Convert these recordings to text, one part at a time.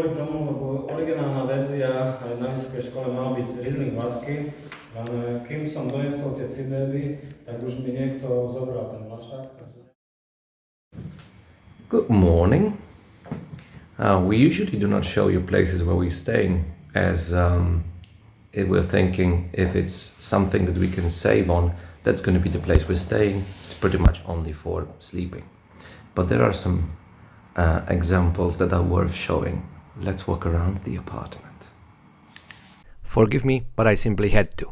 kvôli tomu, lebo originálna verzia na vysokej škole mala byť Riesling whisky, ale kým som doniesol tie cibéby, tak už mi niekto zobral ten vlašák. Good morning. We usually do not show you places where we're staying, as if we're thinking if it's something that we can save on, that's going to be the place we're staying. It's pretty much only for sleeping. But there are some examples that are worth showing. Let's walk around the apartment. Forgive me, but I simply had to.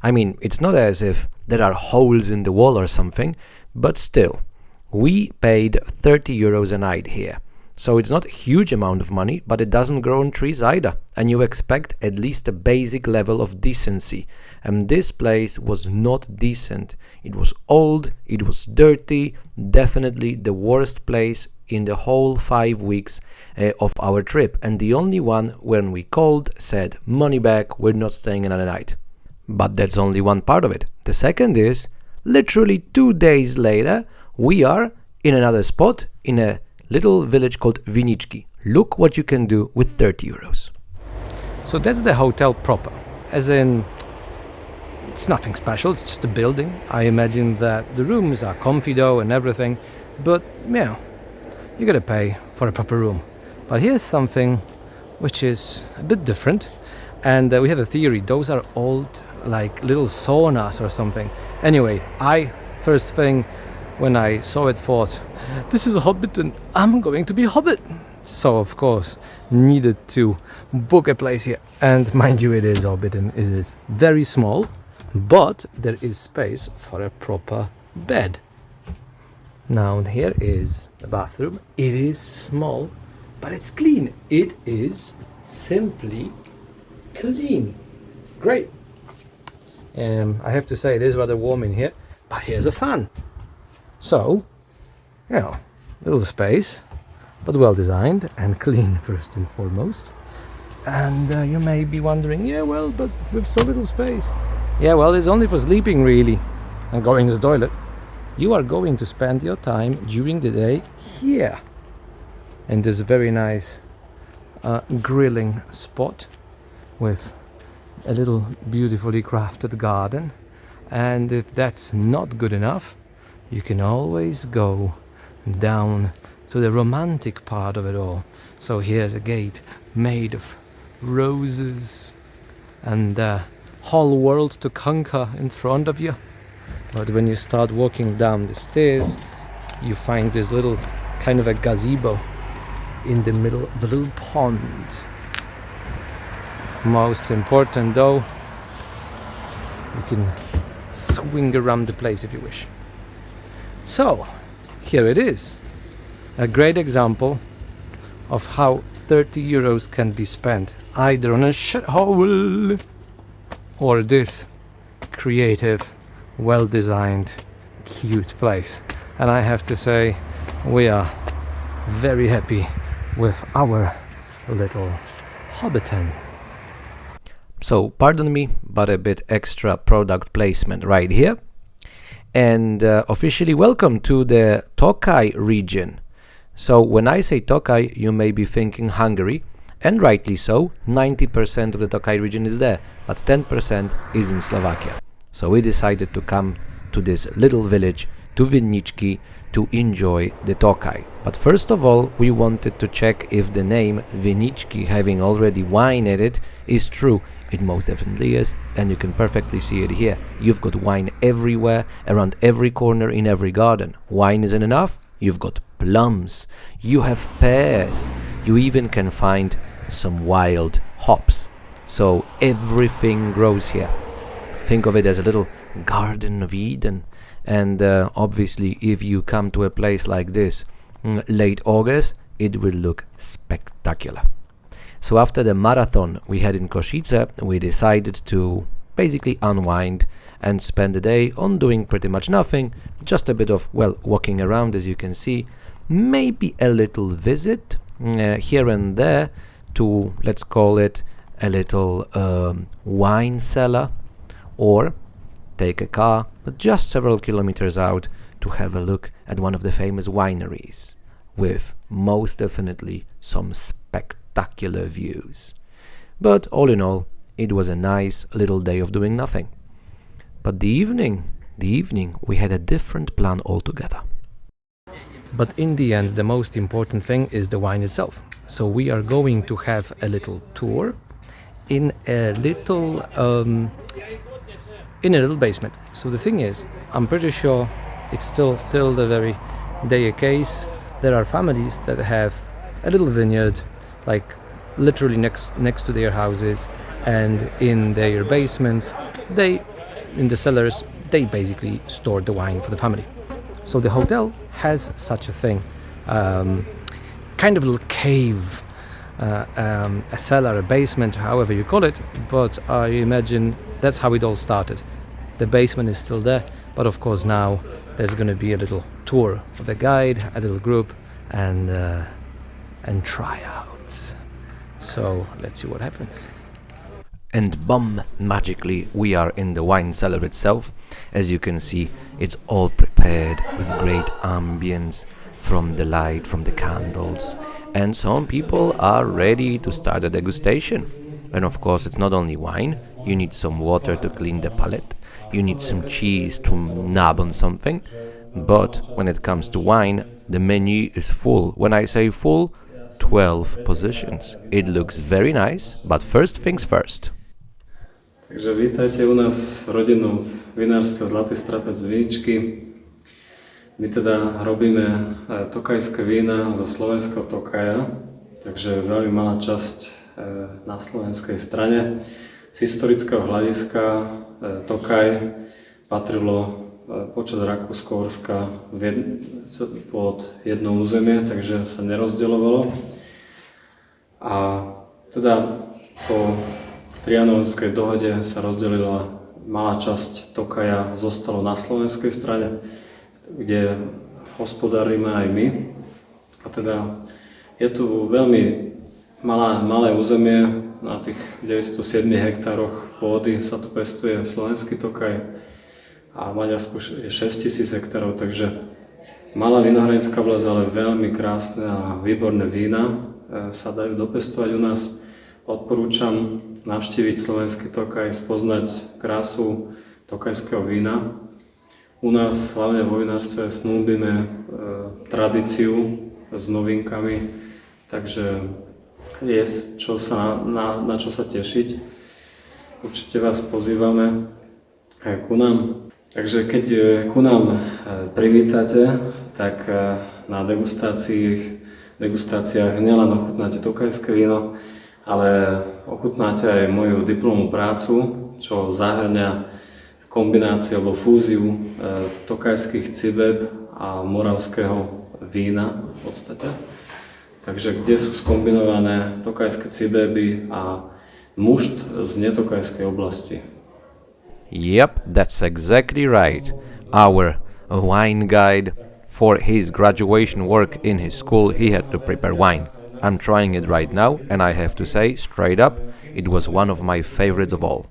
I mean, it's not as if there are holes in the wall or something, but still, we paid 30 euros a night here. So it's not a huge amount of money, but it doesn't grow on trees either. And you expect at least a basic level of decency. And this place was not decent. It was old, it was dirty, definitely the worst place in the whole 5 weeks of our trip. And the only one when we called said, money back, we're not staying another night. But that's only one part of it. The second is, literally 2 days later, we are in another spot in a little village called Vinichki. Look what you can do with 30 euros. So that's the hotel proper. As in, it's nothing special, it's just a building. I imagine that the rooms are comfy though and everything, but yeah, you gotta pay for a proper room. But here's something which is a bit different, and we have a theory. Those are old, like little saunas or something. Anyway, I first thing when I saw it thought, this is a hobbit and I'm going to be a hobbit. So of course needed to book a place here. And mind you, it is hobbit and it is very small, but there is space for a proper bed. Now here is the bathroom. It is small, but it's clean. It is simply clean. Great. I have to say it is rather warm in here, but here's a fan. So, little space, but well designed and clean first and foremost. And you may be wondering, but with so little space. It's only for sleeping really, and going to the toilet. You are going to spend your time during the day here. And there's a very nice grilling spot with a little beautifully crafted garden. And if that's not good enough, you can always go down to the romantic part of it all. So here's a gate made of roses and the whole world to conquer in front of you. But when you start walking down the stairs, you find this little kind of a gazebo in the middle of a little pond. Most important though, you can swing around the place if you wish. So, here it is. A great example of how 30 euros can be spent either on a shithole or this creative, well-designed, cute place. And I have to say, we are very happy with our little hobbiton. So, pardon me, but a bit extra product placement right here. And officially welcome to the Tokaj region. So when I say Tokaj, you may be thinking Hungary, and rightly so. 90% of the Tokaj region is there, but 10% is in Slovakia. So we decided to come to this little village, to Vinichki, to enjoy the tokaj. But first of all, we wanted to check if the name Vinichki, having already wine in it, is true. It most definitely is, and you can perfectly see it here. You've got wine everywhere, around every corner, in every garden. Wine isn't enough? You've got plums, you have pears, you even can find some wild hops. So everything grows here. Think of it as a little Garden of Eden. And obviously, if you come to a place like this late August, it will look spectacular. So after the marathon we had in Košice, we decided to basically unwind and spend the day on doing pretty much nothing, just a bit of, walking around, as you can see, maybe a little visit here and there to, let's call it, a little wine cellar, or take a car, but just several kilometers out to have a look at one of the famous wineries. with most definitely some spectacular views. But all in all, it was a nice little day of doing nothing. But the evening, we had a different plan altogether. But in the end, the most important thing is the wine itself. So we are going to have a little tour in a little basement. So the thing is, I'm pretty sure it's still till the very day a case. There are families that have a little vineyard, like literally next to their houses, and in their basements, in the cellars, they basically store the wine for the family. So the hotel has such a thing, kind of a little cave, a cellar, a basement, however you call it, but I imagine that's how it all started. The basement is still there, but of course now there's going to be a little tour of a guide, a little group, and tryouts. So let's see what happens. And boom, magically we are in the wine cellar itself. As you can see, it's all prepared with great ambience from the light, from the candles, and some people are ready to start a degustation. And of course, it's not only wine. You need some water to clean the palate, you need some cheese to nab on something. But when it comes to wine, the menu is full. When I say full, 12 positions. It looks very nice, but first things first. Takže vítajte u nás rodinou vinárstva Zlatý strapec z Vinichki. My teda robíme tokajské vína zo slovenského tokaja, takže veľmi malá časť na slovenskej strane. Z historického hľadiska tokaj patrilo počas Rakúsko-Uhorska pod jedno územie, takže sa nerozdeľovalo. A teda po Trianonskej dohode sa rozdelila malá časť tokaja, zostalo na slovenskej strane, kde hospodárime aj my. A teda je tu veľmi malé územie, na tých 907 hektároch pôdy sa tu pestuje slovenský tokaj a v Maďarsku je 6000 hektárov, takže malá vinohradská oblasť, ale veľmi krásne a výborné vína sa dajú dopestovať u nás. Odporúčam navštíviť slovenský tokaj, spoznať krásu tokajského vína. U nás hlavne vo vinárstve snúbime tradíciu s novinkami, takže je na čo sa tešiť. Určite vás pozývame ku nám. Takže keď ku nám privítate, tak na degustáciách nielen ochutnáte tokajské víno, ale ochutnáte aj moju diplomovú prácu, čo zahŕňa kombináciu alebo fúziu tokajských cibeb a moravského vína v podstate. Takže kde sú skombinované tokajské cibeby a mušt z netokajskej oblasti. Yep, that's exactly right. Our wine guide, for his graduation work in his school, he had to prepare wine. I'm trying it right now, and I have to say, straight up, it was one of my favorites of all.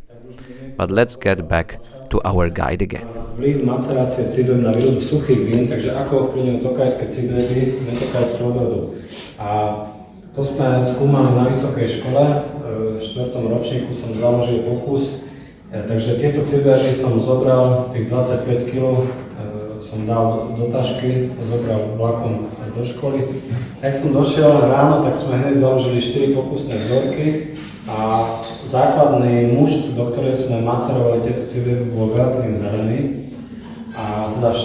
But let's get back to our guide again. Vplyv macerácie cibeb na výrobu suchých vín, takže ako ovplyvňujú tokajské cibeby netokajskú odrodu. A to sme skúmali na vysokej škole, v 4. ročníku som založil pokus, takže tieto cibeby som zobral, tých 25 kg som dal do tašky, zobral vlakom do školy. Ak som došiel ráno, tak sme hneď založili 4 pokusné vzorky a základný mušt, do ktorej sme macerovali tieto cibeby, bol veľtlín zelený. A teda v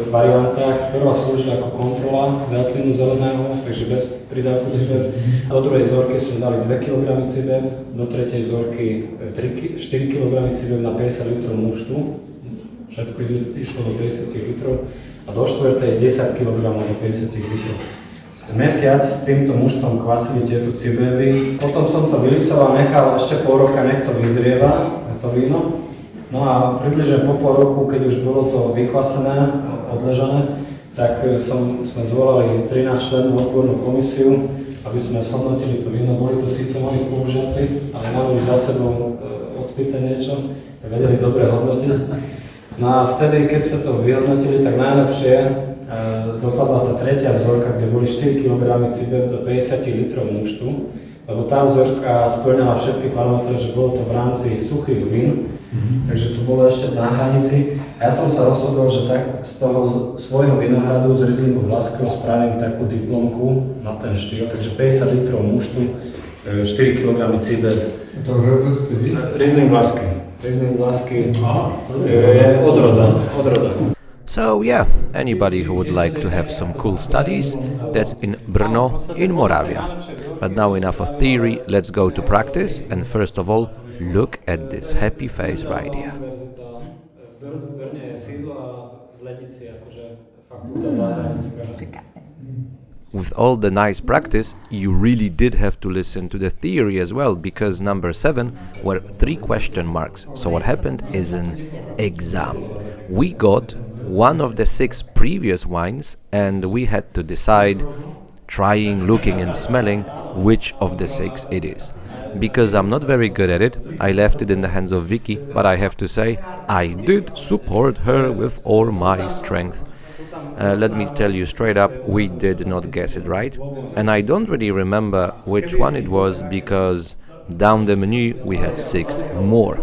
4 variantách. Prvá slúžila ako kontrola veľtlínu zeleného, takže bez pridávku cibeb. Do druhej vzorky sme dali 2 kg cibeb, do tretej vzorky 4 kg cibeb na 50 litrov muštu. Všetko išlo do 50 litrov a do štvrtej 10 kg do 50 litrov. Mesiac s týmto muštom kvasili tieto cibeby. Potom som to vylisoval, nechal ešte pol roka, nech to vyzrieva, to víno. No a približne po pol roku, keď už bolo to vykvasené, odležané, tak sme zvolali 13 členov odbornú komisiu, aby sme zhodnotili to víno. Boli to síce moji spolužiaci, ale mali za sebou odpité niečo, vedeli dobre hodnotiť. No a vtedy, keď sme to vyhodnotili, tak najlepšie je dopadla tá tretia vzorka, kde boli 4 kg cider do 50 litrov muštu, lebo tá vzorka spĺňala všetky parametre, že bolo to v rámci suchých vín, takže to bolo ešte na hranici. A ja som sa rozhodol, že tak z toho svojho vinohradu z Rieslingu Vlaského spravím takú diplomku na ten štýl, takže 50 litrov muštu, 4 kg cider. To je Riesling Vlaský. Riesling Vlaský je odroda. So yeah, anybody who would like to have some cool studies, that's in Brno in Moravia. But now enough of theory, let's go to practice, and first of all, look at this happy face right here. With all the nice practice, you really did have to listen to the theory as well, because number 7 were 3 question marks. So what happened is an exam. We got one of the 6 previous wines and we had to decide, trying, looking and smelling, which of the 6 it is. Because I'm not very good at it, I left it in the hands of Vicky, but I have to say, I did support her with all my strength. Let me tell you straight up, we did not guess it right, and I don't really remember which one it was, because down the menu we had 6 more.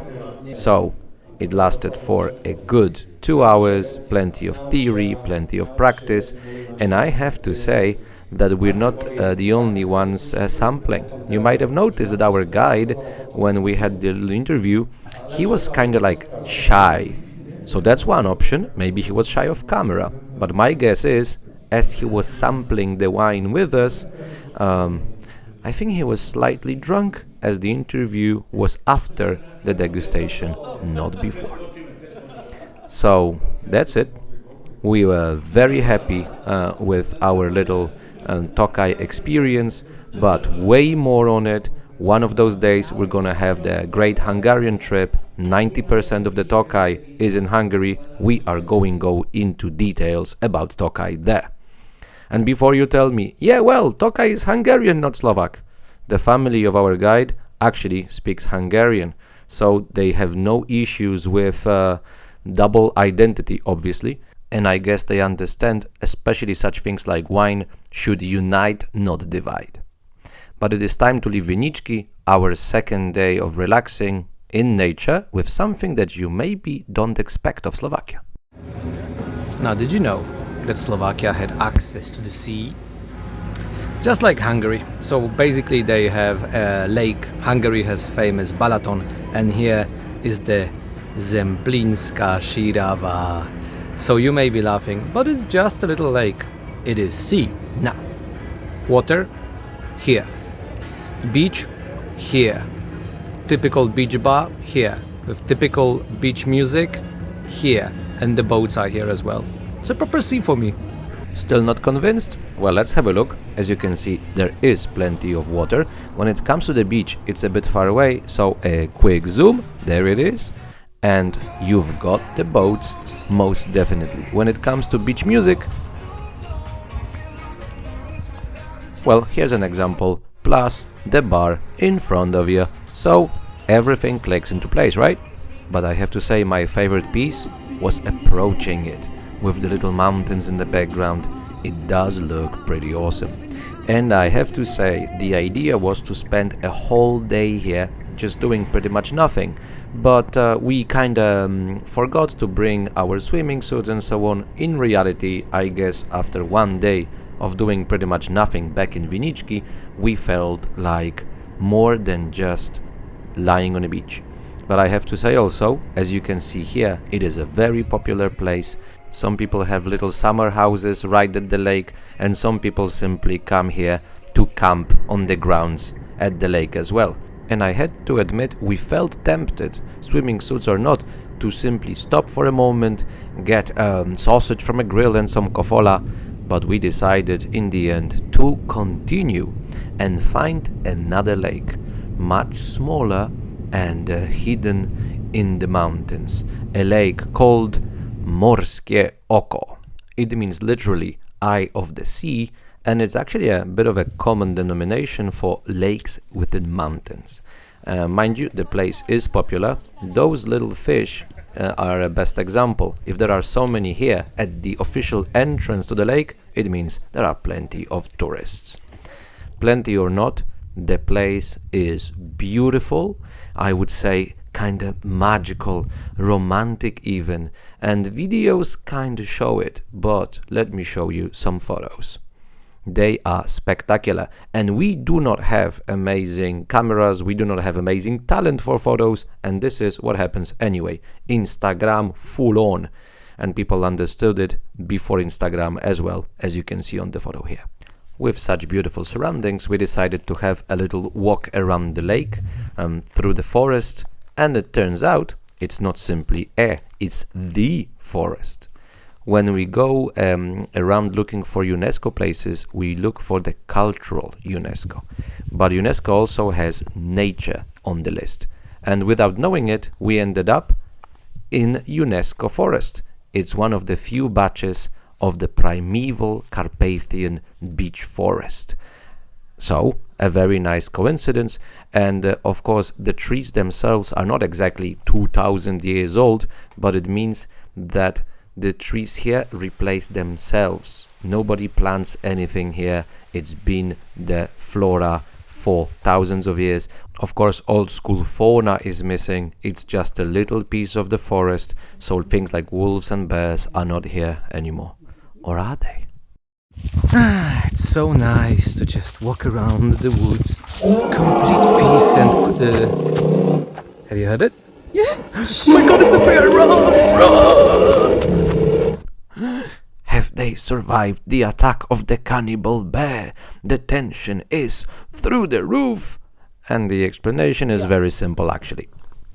So it lasted for a good 2 hours, plenty of theory, plenty of practice, and I have to say that we're not the only ones sampling. You might have noticed that our guide, when we had the little interview, he was kind of like shy. So that's one option, maybe he was shy of camera. But my guess is, as he was sampling the wine with us, I think he was slightly drunk, as the interview was after the degustation, not before. So that's it. We were very happy with our little tokaj experience, but way more on it. One of those days we're gonna have the great Hungarian trip. 90% of the tokaj is in Hungary. We are going to go into details about tokaj there. And before you tell me, yeah, well, tokaj is Hungarian, not Slovak, the family of our guide actually speaks Hungarian, so they have no issues with double identity, obviously. And I guess they understand, especially such things like wine should unite, not divide. But it is time to leave Vinichki, our second day of relaxing in nature, with something that you maybe don't expect of Slovakia. Now, did you know that Slovakia had access to the sea? Just like Hungary. So basically they have a lake. Hungary has famous Balaton, and here is the Zemplínska Šírava. So you may be laughing, but it's just a little lake. It is sea. Now, water here. Beach here. Typical beach bar here. With typical beach music here. And the boats are here as well. It's a proper sea for me. Still not convinced? Well, let's have a look. As you can see, there is plenty of water. When it comes to the beach, it's a bit far away, so a quick zoom. There it is. And you've got the boats, most definitely. When it comes to beach music, well, here's an example, plus the bar in front of you. So everything clicks into place, right? But I have to say, my favorite piece was approaching it. With the little mountains in the background, it does look pretty awesome. And I have to say, the idea was to spend a whole day here just doing pretty much nothing. But we kinda forgot to bring our swimming suits and so on. In reality, I guess after one day of doing pretty much nothing back in Vinichki, we felt like more than just lying on a beach. But I have to say also, as you can see here, it is a very popular place. Some people have little summer houses right at the lake, and some people simply come here to camp on the grounds at the lake as well. And I had to admit, we felt tempted, swimming suits or not, to simply stop for a moment, get sausage from a grill and some kofola, but we decided in the end to continue and find another lake, much smaller and hidden in the mountains, a lake called Morske oko. It means literally eye of the sea, and it's actually a bit of a common denomination for lakes within mountains. Mind you, the place is popular. Those little fish are a best example. If there are so many here at the official entrance to the lake, it means there are plenty of tourists. Plenty or not, the place is beautiful. I would say kind of magical, romantic even, and videos kind of show it, but let me show you some photos. They are spectacular, and we do not have amazing cameras, we do not have amazing talent for photos, and this is what happens anyway. Instagram full on, and people understood it before Instagram as well, as you can see on the photo here. With such beautiful surroundings, we decided to have a little walk around the lake, through the forest, and it turns out it's not simply it's the forest. When we go around looking for UNESCO places, we look for the cultural UNESCO. But UNESCO also has nature on the list. And without knowing it, we ended up in UNESCO forest. It's one of the few batches of the primeval Carpathian beech forest. So, a very nice coincidence, and of course the trees themselves are not exactly 2000 years old, but it means that the trees here replace themselves. Nobody plants anything here, it's been the flora for thousands of years. Of course, old school fauna is missing, it's just a little piece of the forest, so things like wolves and bears are not here anymore. Or are they? It's so nice to just walk around the woods. Complete peace and... have you heard it? Yeah! Oh my god, it's a bear! Run! Have they survived the attack of the cannibal bear? The tension is through the roof! And the explanation is very simple actually.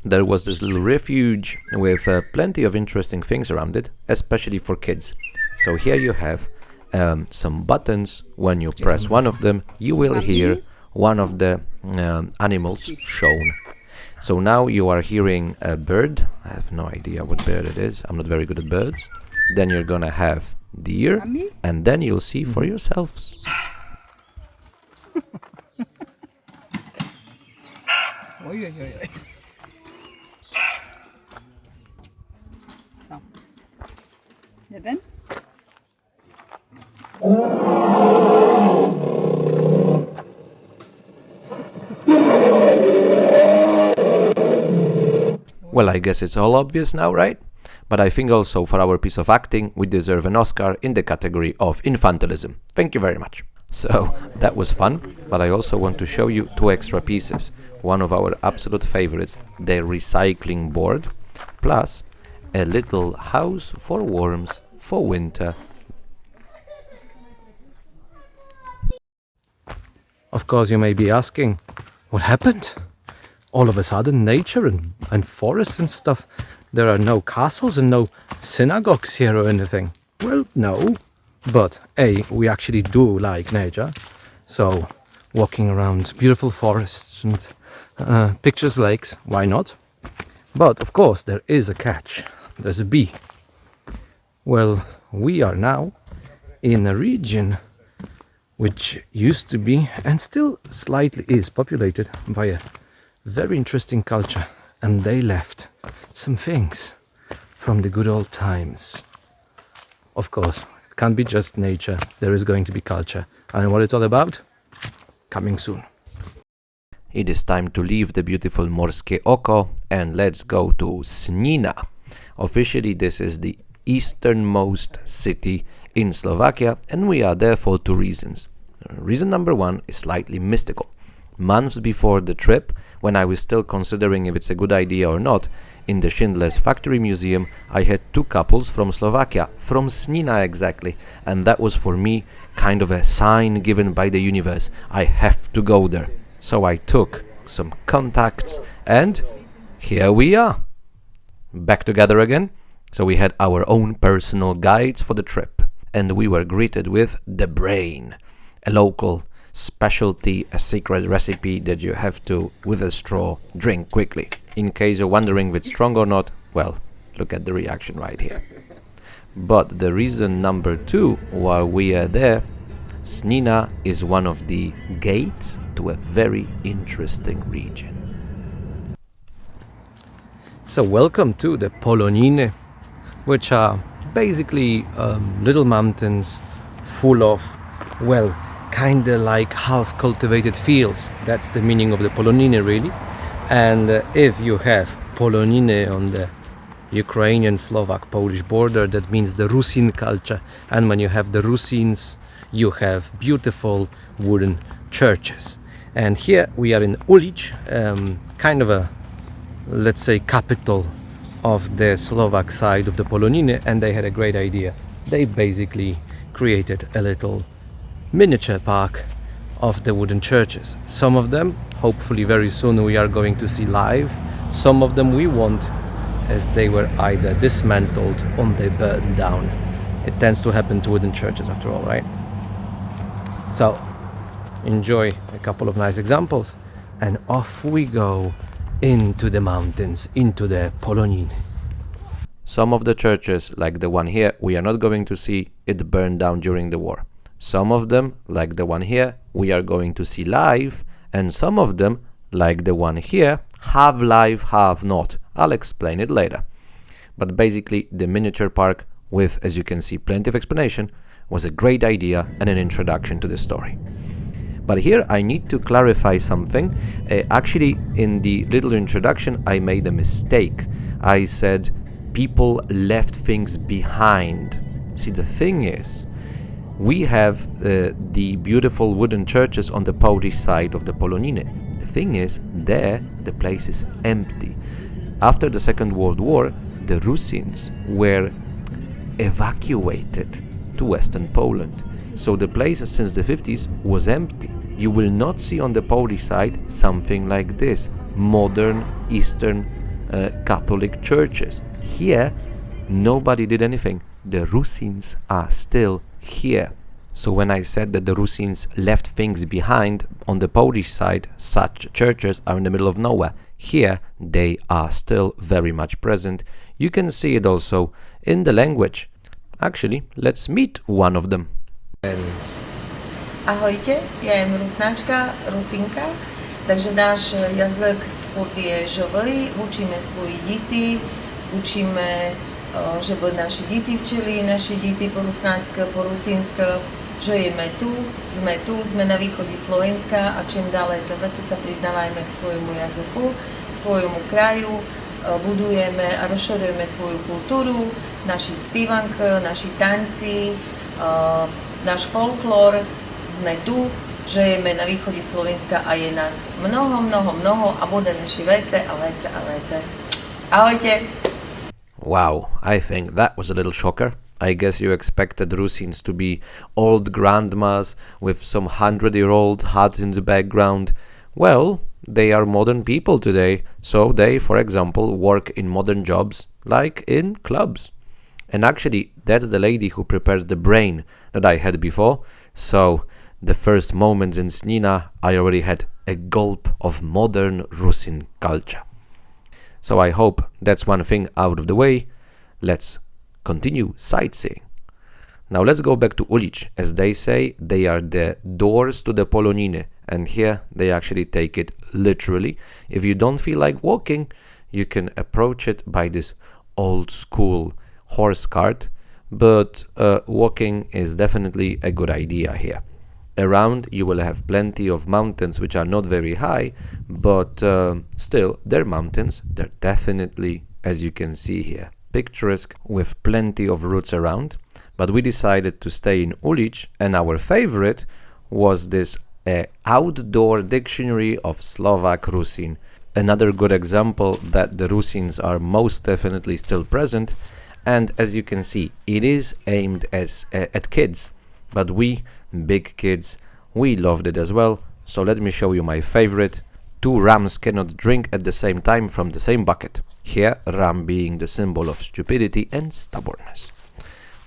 There was this little refuge with plenty of interesting things around it, especially for kids. So here you have some buttons. When you press one of them, you will hear one of the animals shown. So now you are hearing a bird. I have no idea what bird it is. I'm not very good at birds. Then you're gonna have deer, and then you'll see for yourselves. Oj, oj, oj, oj. Så. Jeden. Well, I guess it's all obvious now, right? But I think also for our piece of acting, we deserve an Oscar in the category of infantilism. Thank you very much. So, that was fun, but I also want to show you two extra pieces. One of our absolute favorites, the recycling board, plus a little house for worms for winter. Of course, you may be asking, what happened? All of a sudden, nature and forests and stuff. There are no castles and no synagogues here or anything. Well, no. But A, we actually do like nature. So, walking around beautiful forests and pictures lakes, why not? But, of course, there is a catch. There's a B. Well, we are now in a region which used to be, and still slightly is, populated by a very interesting culture, and they left some things from the good old times. Of course, it can't be just nature, there is going to be culture, and what it's all about? Coming soon. It is time to leave the beautiful Morske Oko and let's go to Snina. Officially, this is the easternmost city in Slovakia, and we are there for two reasons. Reason number one is slightly mystical. Months before the trip, when I was still considering if it's a good idea or not, in the Schindler's Factory Museum, I had two couples from Slovakia, from Snina exactly, and that was for me kind of a sign given by the universe. I have to go there. So I took some contacts, and here we are. Back together again. So we had our own personal guides for the trip, and we were greeted with the brain, a local specialty, a secret recipe that you have to, with a straw, drink quickly. In case you're wondering if it's strong or not, well, look at the reaction right here. But the reason number two, while we are there, Snina is one of the gates to a very interesting region. So welcome to the Poloniny, which are basically little mountains full of, well, kinda like half cultivated fields. That's the meaning of the Poloniny, really. And if you have Poloniny on the Ukrainian, Slovak, Polish border, that means the Rusyn culture. And when you have the Rusyns, you have beautiful wooden churches. And here we are in Ulic, kind of a, let's say, capital of the Slovak side of the Poloniny, and they had a great idea. They basically created a little miniature park of the wooden churches. Some of them, hopefully very soon, we are going to see live. Some of them we won't, as they were either dismantled or they burned down. It tends to happen to wooden churches after all, right? So, enjoy a couple of nice examples, and off we go into the mountains, into the Poloniny. Some of the churches, like the one here, we are not going to see. It burned down during the war. Some of them, like the one here, we are going to see live, and some of them, like the one here, have live, have not. I'll explain it later. But basically, the miniature park, with, as you can see, plenty of explanation, was a great idea and an introduction to the story. But here I need to clarify something. Actually, in the little introduction, I made a mistake. I said people left things behind. See, the thing is, we have the beautiful wooden churches on the Polish side of the Poloniny. The thing is, there the place is empty. After the Second World War, the Rusyns were evacuated to Western Poland. So the place since the 50s was empty. You will not see on the Polish side something like this, modern Eastern Catholic churches. Here, nobody did anything. The Rusyns are still here. So when I said that the Rusyns left things behind, on the Polish side, such churches are in the middle of nowhere. Here, they are still very much present. You can see it also in the language. Actually, let's meet one of them. Ahojte, ja jem Rusnačka, Rusynka, takže náš jazyk furt je живий, učíme svoje діти, učíme, żeby naši діти вчили, наші діти по-rusnácky, po-rusínsky. Žijeme tu, sme na východe Slovenska a čím ďalej to veci sa priznávajme k svojmu jazyku, k svojmu kraju, budujeme a rozširujeme svoju kultúru, naši spívanky, naši tanci, náš folklór. Sme tu, žijeme na východe Slovenska a je nás mnoho a bude naši vece a vece. Ahojte! Wow, I think that was a little shocker. I guess you expected Rusyns to be old grandmas with some 100-year-old hut in the background. Well, they are modern people today, so they, for example, work in modern jobs, like in clubs. And actually, that's the lady who prepared the brain that I had before, so the first moments in Snina, I already had a gulp of modern Rusyn culture. So I hope that's one thing out of the way. Let's continue sightseeing. Now let's go back to Ulic. As they say, they are the doors to the Poloniny, and here they actually take it literally. If you don't feel like walking, you can approach it by this old school horse cart, but walking is definitely a good idea here. Around you will have plenty of mountains which are not very high, but still they're mountains. They're definitely, as you can see here, picturesque with plenty of routes around. But we decided to stay in Ulic, and our favorite was this outdoor dictionary of Slovak Rusyn. Another good example that the Rusyns are most definitely still present, and as you can see, it is aimed at kids, but we, big kids, we loved it as well. So let me show you my favorite. Two rams cannot drink at the same time from the same bucket. Here, ram being the symbol of stupidity and stubbornness.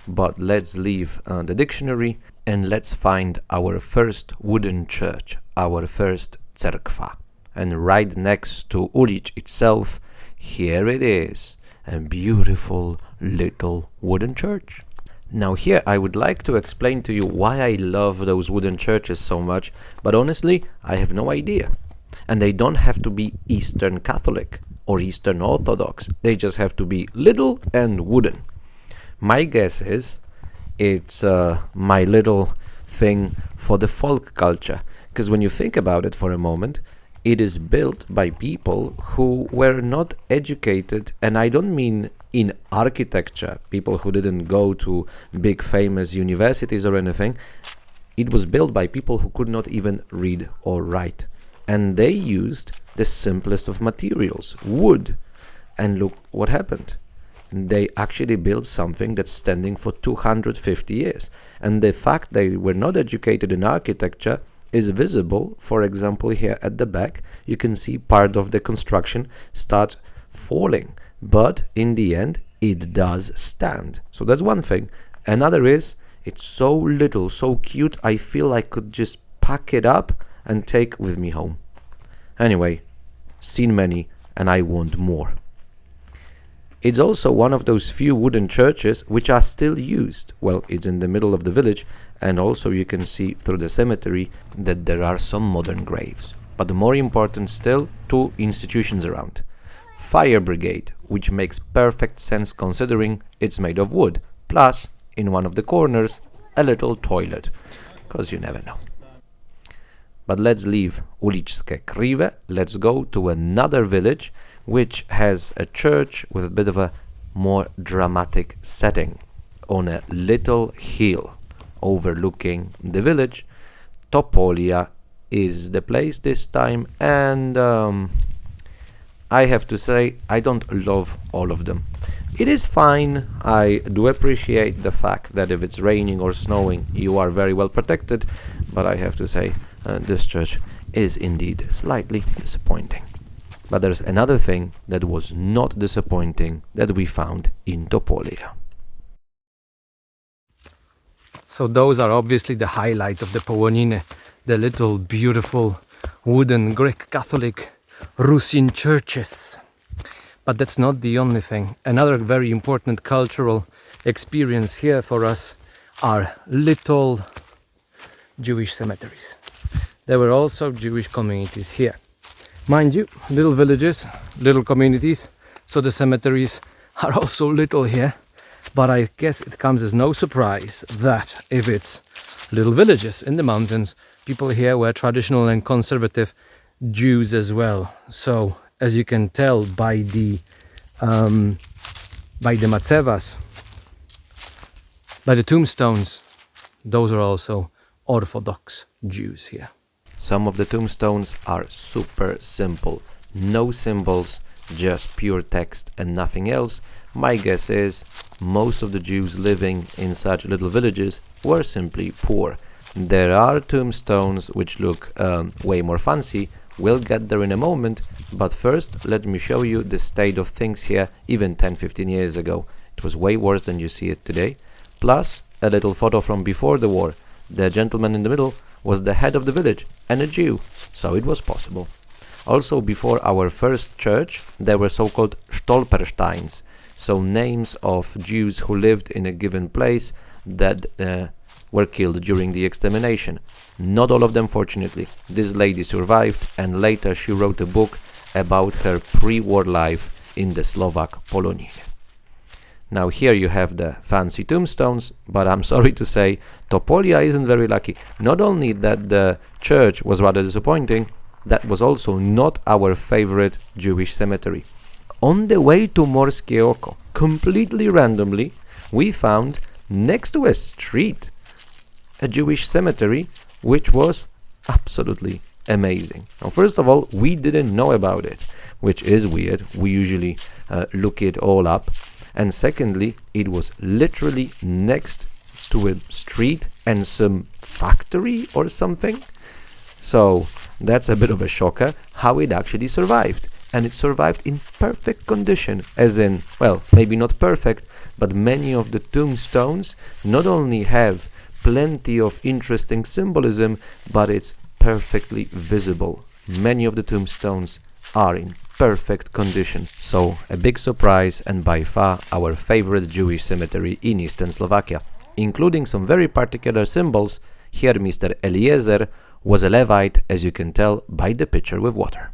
But let's leave the dictionary and let's find our first wooden church, our first cerkwa. And right next to Ulic itself, here it is, a beautiful little wooden church. Now here I would like to explain to you why I love those wooden churches so much, but honestly I have no idea. And they don't have to be Eastern Catholic. or Eastern Orthodox. They just have to be little and wooden. My guess is it's my little thing for the folk culture, because when you think about it for a moment, it is built by people who were not educated, and I don't mean in architecture, people who didn't go to big famous universities or anything. It was built by people who could not even read or write, and they used the simplest of materials, wood. And look what happened. They actually built something that's standing for 250 years. And the fact they were not educated in architecture is visible. For example, here at the back, you can see part of the construction starts falling. But in the end, it does stand. So that's one thing. Another is, it's so little, so cute, I feel I could just pack it up and take with me home. Anyway, seen many, and I want more. It's also one of those few wooden churches which are still used. Well, it's in the middle of the village, and also you can see through the cemetery that there are some modern graves. But the more important still, two institutions around. Fire brigade, which makes perfect sense considering it's made of wood, plus, in one of the corners, a little toilet, because you never know. But let's leave Uliczke Krive, let's go to another village which has a church with a bit of a more dramatic setting on a little hill overlooking the village. Topolia is the place this time, and I have to say I don't love all of them. It is fine. I do appreciate the fact that if it's raining or snowing you are very well protected, but I have to say this church is indeed slightly disappointing. But there's another thing that was not disappointing that we found in Topolia. So those are obviously the highlights of the Połoniny, the little beautiful wooden Greek Catholic Rusyn churches. But that's not the only thing. Another very important cultural experience here for us are little Jewish cemeteries. There were also Jewish communities here. Mind you, little villages, little communities, so the cemeteries are also little here. But I guess it comes as no surprise that if it's little villages in the mountains, people here were traditional and conservative Jews as well. So, as you can tell by the matzevas, by the tombstones, those are also Orthodox Jews here. Some of the tombstones are super simple. No symbols, just pure text and nothing else. My guess is most of the Jews living in such little villages were simply poor. There are tombstones which look way more fancy. We'll get there in a moment, but first let me show you the state of things here even 10-15 years ago. It was way worse than you see it today. Plus a little photo from before the war. The gentleman in the middle was the head of the village and a Jew, so it was possible. Also, before our first church, there were so-called Stolpersteins, so names of Jews who lived in a given place that were killed during the extermination. Not all of them, fortunately. This lady survived, and later she wrote a book about her pre-war life in the Slovak Poloniny. Now here you have the fancy tombstones, but I'm sorry to say Topolia isn't very lucky. Not only that the church was rather disappointing, that was also not our favorite Jewish cemetery. On the way to Morskie, completely randomly, we found next to a street a Jewish cemetery which was absolutely amazing. Now, first of all, we didn't know about it, which is weird. We usually look it all up. And secondly, it was literally next to a street and some factory or something. So that's a bit of a shocker how it actually survived. And it survived in perfect condition, as in, well, maybe not perfect, but many of the tombstones not only have plenty of interesting symbolism, but it's perfectly visible. Many of the tombstones are in perfect condition. So a big surprise, and by far our favorite Jewish cemetery in Eastern Slovakia, including some very particular symbols. Here Mr. Eliezer was a Levite, as you can tell by the pitcher with water.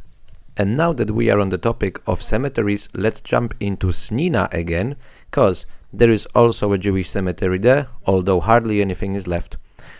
And now that we are on the topic of cemeteries, let's jump into Snina again, cause there is also a Jewish cemetery there, although hardly anything is left.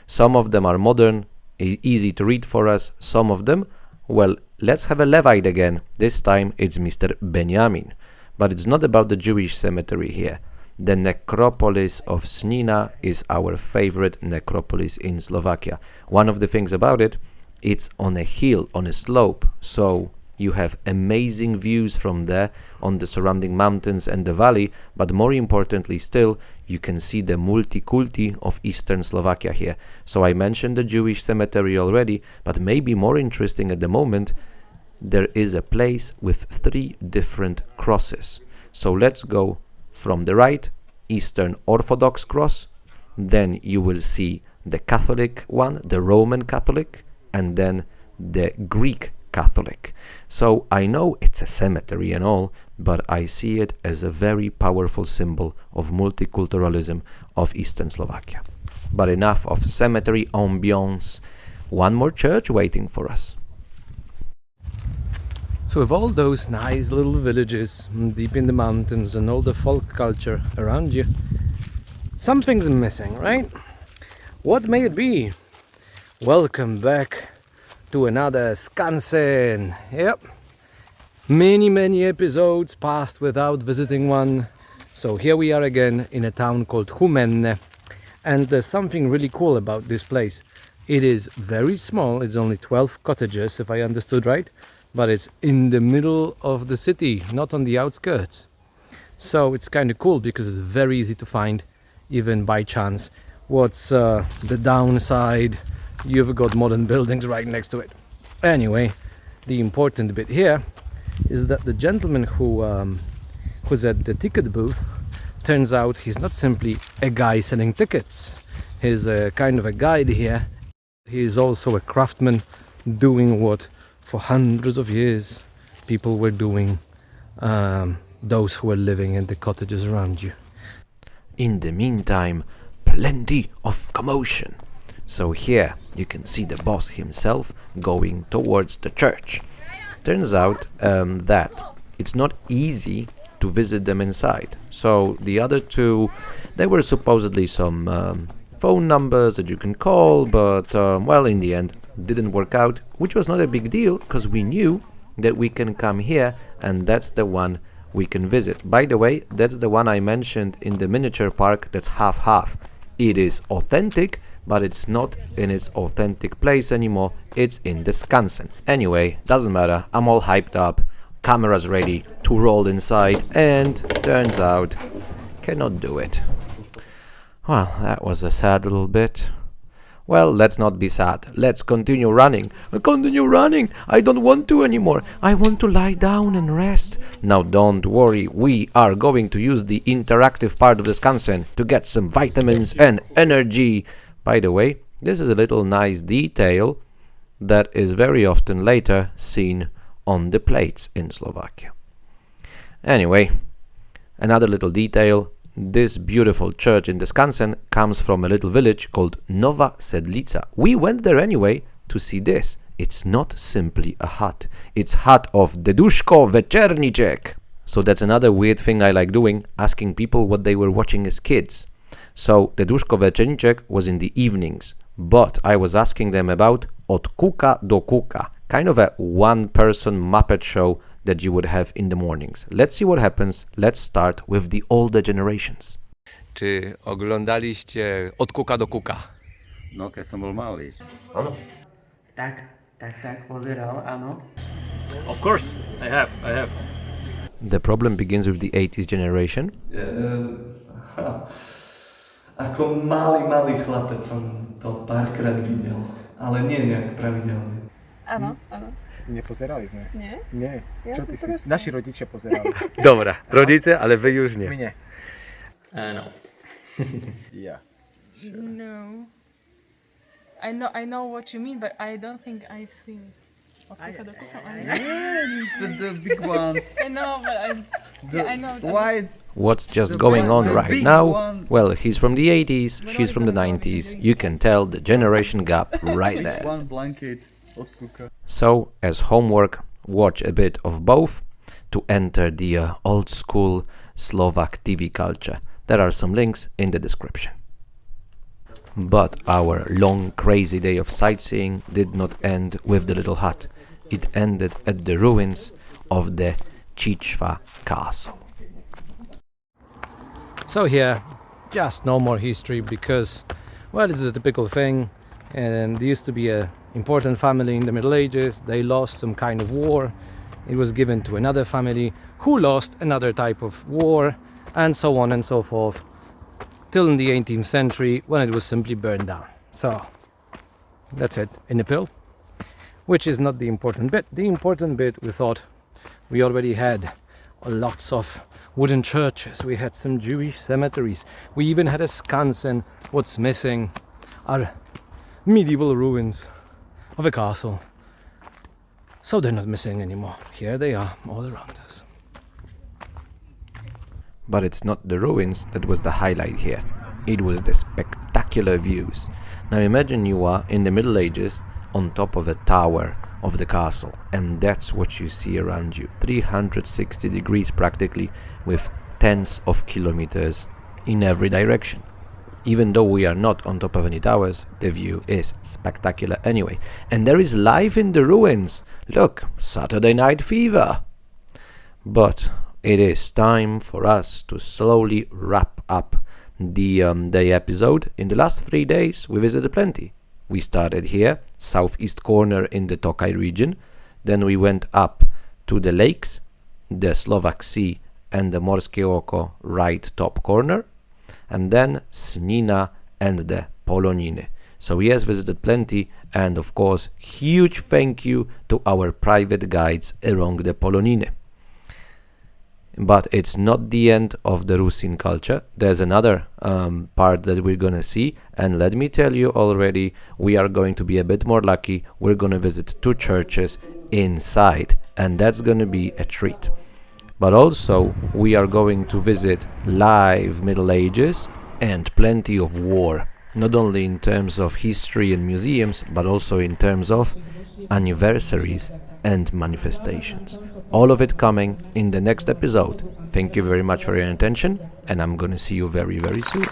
Some of them are modern, easy to read for us, some of them, well, let's have a Levite again. This time it's Mr. Benjamin. But it's not about the Jewish cemetery here. The necropolis of Snina is our favorite necropolis in Slovakia. One of the things about it, it's on a hill, on a slope, so you have amazing views from there on the surrounding mountains and the valley, but more importantly still, you can see the multiculti of eastern Slovakia here. So I mentioned the Jewish cemetery already, but maybe more interesting at the moment, there is a place with 3 different crosses. So let's go from the right, Eastern Orthodox cross, then you will see the Catholic one, the Roman Catholic, and then the Greek Catholic. So I know it's a cemetery and all, but I see it as a very powerful symbol of multiculturalism of Eastern Slovakia. But enough of cemetery ambiance. One more church waiting for us. So with all those nice little villages deep in the mountains and all the folk culture around you, something's missing, right? What may it be? Welcome back to another skansen. Yep. Many episodes passed without visiting one. So here we are again in a town called Humenne. And there's something really cool about this place. It is very small. It's only 12 cottages, if I understood right. But it's in the middle of the city, not on the outskirts. So it's kind of cool because it's very easy to find, even by chance. What's the downside? You've got modern buildings right next to it. Anyway, the important bit here is that the gentleman who's at the ticket booth, turns out he's not simply a guy selling tickets. He's a kind of a guide here. He's also a craftsman doing what for hundreds of years people were doing, those who were living in the cottages around you. In the meantime, plenty of commotion. So here you can see the boss himself going towards the church. Turns out that it's not easy to visit them inside. So the other two, there were supposedly some phone numbers that you can call, but well, in the end didn't work out, which was not a big deal because we knew that we can come here and that's the one we can visit. By the way, that's the one I mentioned in the miniature park that's half-half. It is authentic, but it's not in its authentic place anymore. It's in the skansen. Anyway, doesn't matter. I'm all hyped up. Camera's ready to roll inside, and turns out cannot do it. Well, that was a sad little bit. Well, let's not be sad. Let's continue running. Continue running. I don't want to anymore. I want to lie down and rest. Now don't worry. We are going to use the interactive part of the skansen to get some vitamins and energy. By the way, this is a little nice detail that is very often later seen on the plates in Slovakia. Anyway, another little detail. This beautiful church in the skansen comes from a little village called Nowa Sedlica. We went there anyway to see this. It's not simply a hut. It's hut of deduszko večerníček. So that's another weird thing I like doing, asking people what they were watching as kids. So deduszko večerníček was in the evenings, but I was asking them about od kuka do kuka, kind of a one-person Muppet show that you would have in the mornings. Let's see what happens. Let's start with the older generations. Czy oglądaliście od kuka do kuka? No, keď som bol malý. Áno. Tak, pozeral, áno. Of course, I have. The problem begins with the 80s generation. Ako malý chlapec som to párkrát videl, ale nie nejak pravidelne. Áno. Nepozerali sme. Nie? Nie. Ja Čo som ty si? troška. Naši rodičia pozerali. Dobra, rodzice, ale wy już My nie. nie. No. Ja. No. I know what you mean, but I don't think I've seen it. The big one. I know, but I know. Why? What's just The going big- on the right big now? one. Well, he's from the 80s, she's from the 90s. You can tell the generation gap right there. One blanket od kuka. So, as homework, watch a bit of both to enter the old school Slovak TV culture. There are some links in the description. But our long crazy day of sightseeing did not end with the little hut. It ended at the ruins of the Chichva castle. So here, just no more history because, well, it's a typical thing. And there used to be an important family in the Middle Ages. They lost some kind of war. It was given to another family who lost another type of war, and so on and so forth, till in the 18th century when it was simply burned down. So that's it in a pill, which is not the important bit. The important bit, we thought, we already had lots of wooden churches, we had some Jewish cemeteries, we even had a skansen. What's missing are medieval ruins of a castle. So they're not missing anymore. Here they are, all around us. But it's not the ruins that was the highlight here. It was the spectacular views. Now imagine you are in the Middle Ages on top of a tower of the castle, and that's what you see around you. 360 degrees practically, with tens of kilometers in every direction. Even though we are not on top of any towers, the view is spectacular anyway. And there is life in the ruins. Look, Saturday Night Fever. But it is time for us to slowly wrap up the episode. In the last 3 days, we visited plenty. We started here, southeast corner in the Tokaj region. Then we went up to the lakes, the Slovakian Sea and the Morske oko right top corner. And then Snina and the Poloniny. So yes, visited plenty, and of course huge thank you to our private guides along the Poloniny. But it's not the end of the Rusyn culture. There's another part that we're gonna see, and let me tell you already, we are going to be a bit more lucky. We're gonna visit 2 churches inside, and that's gonna be a treat. But also we are going to visit live Middle Ages and plenty of war, not only in terms of history and museums, but also in terms of anniversaries and manifestations. All of it coming in the next episode. Thank you very much for your attention, and I'm gonna see you very, very soon.